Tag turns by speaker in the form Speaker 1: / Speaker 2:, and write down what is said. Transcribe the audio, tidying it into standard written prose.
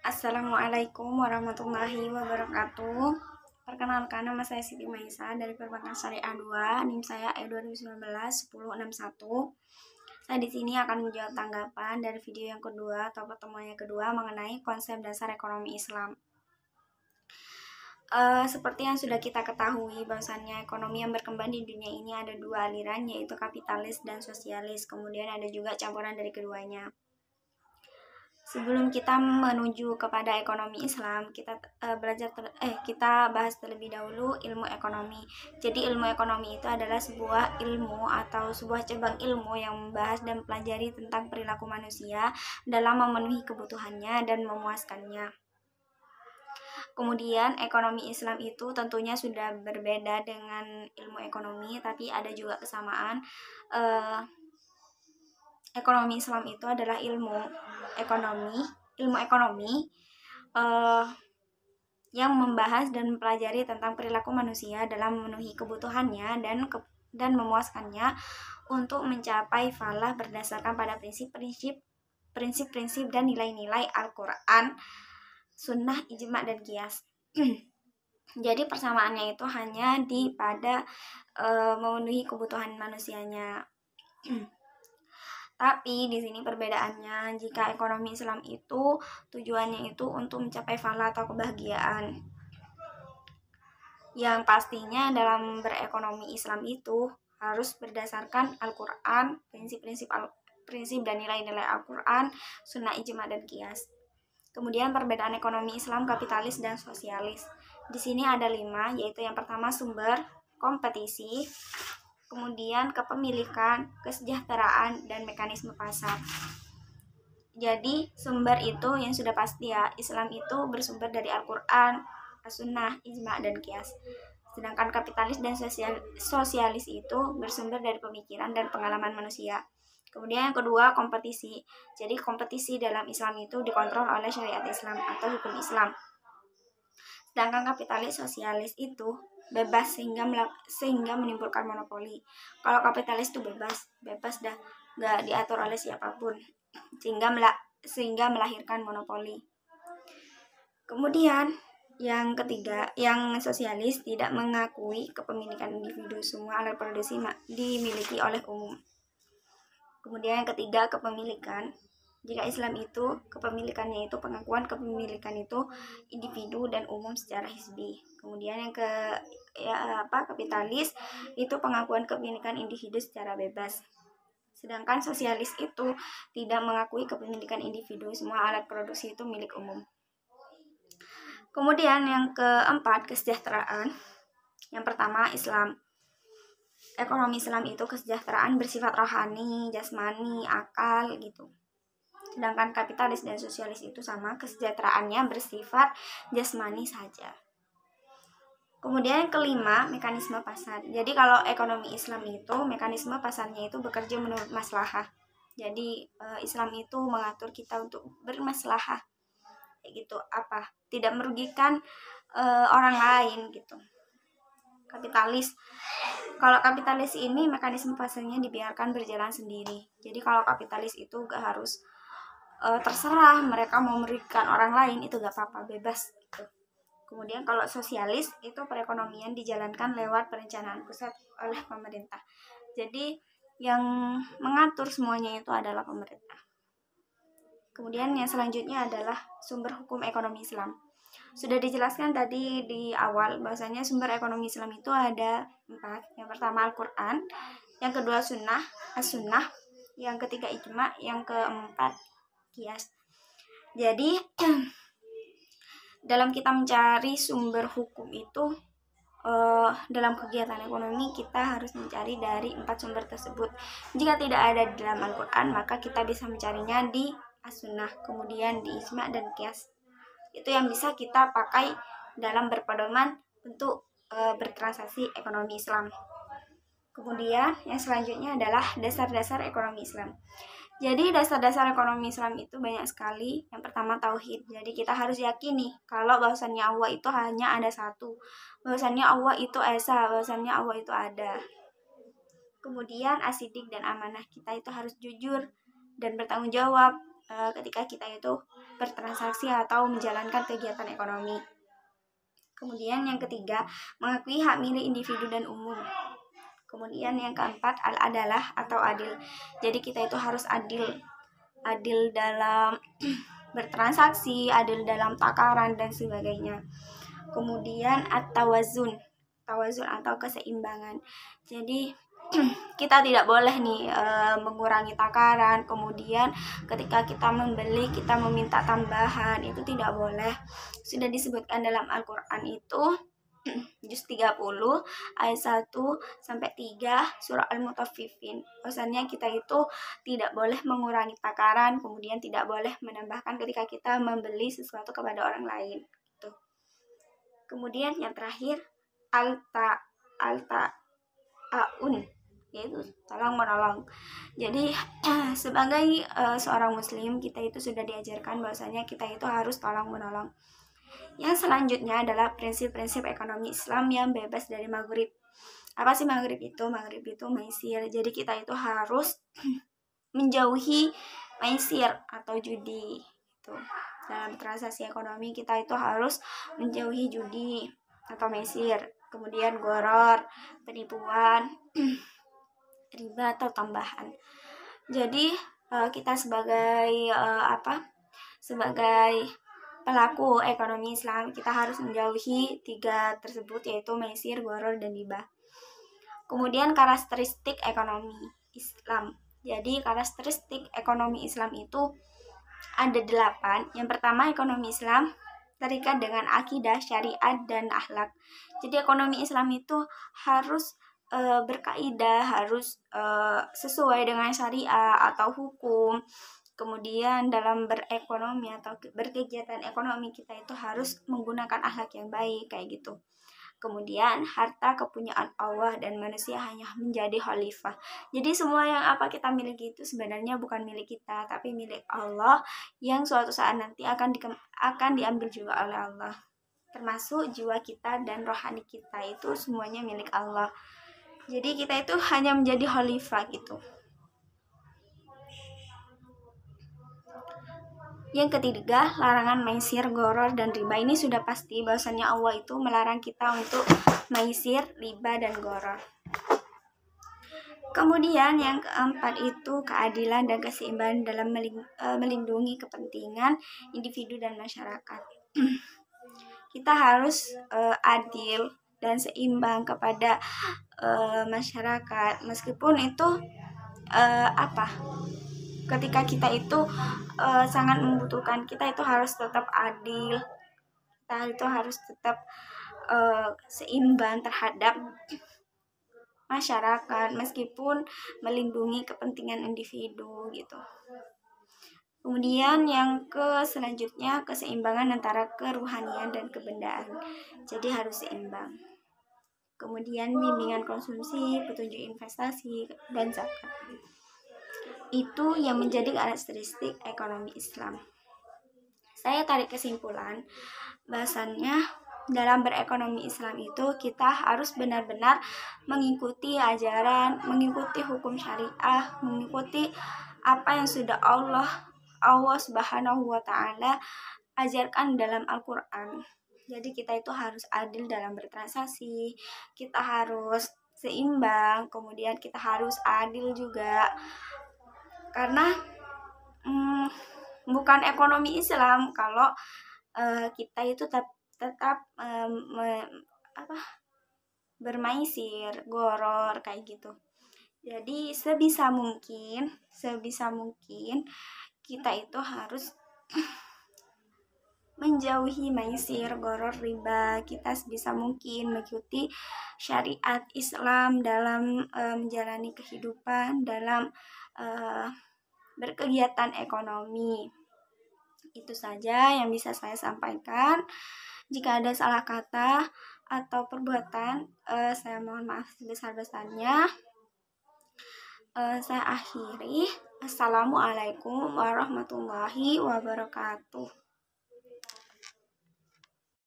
Speaker 1: Assalamualaikum warahmatullahi wabarakatuh. Perkenalkan, nama saya Siti Maisa dari Perbankan Syariah 2, NIM saya E2019-1061. Saya di sini akan menjawab tanggapan dari video yang kedua atau pertemuan yang kedua mengenai konsep dasar ekonomi Islam. Seperti yang sudah kita ketahui, bahwasannya ekonomi yang berkembang di dunia ini ada dua aliran, yaitu kapitalis dan sosialis. Kemudian ada juga campuran dari keduanya. Sebelum kita menuju kepada ekonomi Islam, kita bahas terlebih dahulu ilmu ekonomi. Jadi ilmu ekonomi itu adalah sebuah ilmu atau sebuah cabang ilmu yang membahas dan mempelajari tentang perilaku manusia dalam memenuhi kebutuhannya dan memuaskannya. Kemudian ekonomi Islam itu tentunya sudah berbeda dengan ilmu ekonomi, tapi ada juga kesamaan. Ekonomi Islam itu adalah ilmu ekonomi yang membahas dan mempelajari tentang perilaku manusia dalam memenuhi kebutuhannya dan memuaskannya untuk mencapai falah berdasarkan pada prinsip-prinsip dan nilai-nilai Al-Quran, Sunnah, Ijma, dan Qiyas. Jadi persamaannya itu hanya pada memenuhi kebutuhan manusianya. Tapi di sini perbedaannya, jika ekonomi Islam itu tujuannya itu untuk mencapai falah atau kebahagiaan. Yang pastinya dalam berekonomi Islam itu harus berdasarkan Al-Quran, prinsip dan nilai-nilai Al-Quran, Sunnah, Ijma, dan Qiyas. Kemudian perbedaan ekonomi Islam, kapitalis, dan sosialis. Di sini ada 5, yaitu yang pertama sumber, kompetisi, kemudian kepemilikan, kesejahteraan, dan mekanisme pasar. Jadi sumber itu yang sudah pasti ya, Islam itu bersumber dari Al-Quran, As-Sunnah, Ijma, dan Qiyas. Sedangkan kapitalis dan sosialis itu bersumber dari pemikiran dan pengalaman manusia. Kemudian yang kedua, kompetisi. Jadi kompetisi dalam Islam itu dikontrol oleh syariat Islam atau hukum Islam. Sedangkan kapitalis sosialis itu bebas sehingga menimbulkan monopoli. Kalau kapitalis itu bebas dah, nggak diatur oleh siapapun, sehingga melahirkan monopoli. Kemudian yang ketiga, yang sosialis tidak mengakui kepemilikan individu, semua alat produksi dimiliki oleh umum. Kemudian yang ketiga, kepemilikan. Jika Islam itu kepemilikannya itu pengakuan kepemilikan itu individu dan umum secara hizbi. Kemudian yang kapitalis itu pengakuan kepemilikan individu secara bebas. Sedangkan sosialis itu tidak mengakui kepemilikan individu, semua alat produksi itu milik umum. Kemudian yang keempat, kesejahteraan. Yang pertama, Islam. Ekonomi Islam itu kesejahteraan bersifat rohani, jasmani, akal gitu. Sedangkan kapitalis dan sosialis itu sama, kesejahteraannya bersifat jasmani saja. Kemudian yang kelima, mekanisme pasar. Jadi kalau ekonomi Islam itu mekanisme pasarnya itu bekerja menurut maslahah. Jadi Islam itu mengatur kita untuk bermaslahah, gitu, tidak merugikan orang lain gitu. Kalau kapitalis ini mekanisme pasarnya dibiarkan berjalan sendiri. Jadi kalau kapitalis itu gak harus terserah mereka mau merugikan orang lain, itu gak apa-apa, bebas gitu. Kemudian kalau sosialis itu perekonomian dijalankan lewat perencanaan pusat oleh pemerintah. Jadi yang mengatur semuanya itu adalah pemerintah. Kemudian yang selanjutnya adalah sumber hukum ekonomi Islam. Sudah dijelaskan tadi di awal bahwasanya sumber ekonomi Islam itu ada 4. Yang pertama Al-Quran, yang kedua As-Sunnah, yang ketiga Ijma, yang keempat Qiyas. Jadi dalam kita mencari sumber hukum itu dalam kegiatan ekonomi kita harus mencari dari 4 sumber tersebut. Jika tidak ada di dalam Al-Quran, maka kita bisa mencarinya di As-Sunnah, kemudian di Ijma dan Qiyas. Itu yang bisa kita pakai dalam berpedoman untuk bertransaksi ekonomi Islam. Kemudian yang selanjutnya adalah dasar-dasar ekonomi Islam. Jadi dasar-dasar ekonomi Islam itu banyak sekali. Yang pertama tauhid. Jadi kita harus yakini kalau bahwasannya Allah itu hanya ada satu, bahwasannya Allah itu esa, bahwasannya Allah itu ada. Kemudian asidik dan amanah, kita itu harus jujur dan bertanggung jawab ketika kita itu bertransaksi atau menjalankan kegiatan ekonomi. Kemudian yang ketiga, mengakui hak milik individu dan umum. Kemudian yang keempat, al-adalah atau adil. Jadi kita itu harus adil dalam bertransaksi, adil dalam takaran dan sebagainya. Kemudian at-tawazun atau keseimbangan. Jadi kita tidak boleh nih mengurangi takaran, kemudian ketika kita membeli kita meminta tambahan, itu tidak boleh. Sudah disebutkan dalam Al-Qur'an itu juz 30 ayat 1 sampai 3 surah Al-Mutaffifin. Bahwasanya kita itu tidak boleh mengurangi takaran, kemudian tidak boleh menambahkan ketika kita membeli sesuatu kepada orang lain. Gitu. Kemudian yang terakhir aun, yaitu tolong menolong. Jadi sebagai seorang muslim, kita itu sudah diajarkan bahwasanya kita itu harus tolong menolong. Yang selanjutnya adalah prinsip-prinsip ekonomi Islam yang bebas dari maghrib. Apa sih maghrib itu? Maghrib itu maisir. Jadi kita itu harus menjauhi maisir atau judi. Itu. Dalam transaksi ekonomi kita itu harus menjauhi judi atau maisir. Kemudian goror, penipuan, riba atau tambahan. Jadi kita sebagai sebagai pelaku ekonomi Islam, kita harus menjauhi 3 tersebut, yaitu maisir, goror, dan riba. Kemudian karakteristik ekonomi Islam. Jadi karakteristik ekonomi Islam itu ada 8. Yang pertama, ekonomi Islam terikat dengan akidah, syariat, dan akhlak. Jadi ekonomi Islam itu harus berkaidah, harus sesuai dengan syariah atau hukum. Kemudian dalam berekonomi atau berkegiatan ekonomi kita itu harus menggunakan akhlak yang baik, kayak gitu. Kemudian harta kepunyaan Allah dan manusia hanya menjadi khalifah. Jadi semua yang apa kita miliki itu sebenarnya bukan milik kita, tapi milik Allah yang suatu saat nanti akan diambil juga oleh Allah. Termasuk jiwa kita dan rohani kita itu semuanya milik Allah. Jadi kita itu hanya menjadi khalifah gitu. Yang ketiga, larangan maisir, goror, dan riba. Ini sudah pasti bahwasanya Allah itu melarang kita untuk maisir, riba, dan goror. Kemudian yang keempat itu keadilan dan keseimbangan dalam melindungi kepentingan individu dan masyarakat. Kita harus adil dan seimbang kepada masyarakat, meskipun itu ketika kita itu sangat membutuhkan, kita itu harus tetap adil, kita itu harus tetap seimbang terhadap masyarakat, meskipun melindungi kepentingan individu gitu. Kemudian yang selanjutnya keseimbangan antara keruhanian dan kebendaan. Jadi harus seimbang. Kemudian bimbingan konsumsi, petunjuk investasi, dan zakat. Itu yang menjadi karakteristik ekonomi Islam. Saya tarik kesimpulan bahwasannya dalam berekonomi Islam itu kita harus benar-benar mengikuti ajaran, mengikuti hukum syariah, mengikuti apa yang sudah Allah Subhanahu wa Ta'ala ajarkan dalam Al-Qur'an. Jadi kita itu harus adil dalam bertransaksi, kita harus seimbang, kemudian kita harus adil juga. Karena bukan ekonomi Islam kalau kita itu tetap bermaisir, goror, kayak gitu. Jadi sebisa mungkin kita itu harus menjauhi maisir, goror, riba. Kita sebisa mungkin mengikuti syariat Islam dalam menjalani kehidupan, dalam berkegiatan ekonomi. Itu saja yang bisa saya sampaikan. Jika ada salah kata atau perbuatan, saya mohon maaf sebesar-besarnya. Saya akhiri. Assalamualaikum warahmatullahi wabarakatuh.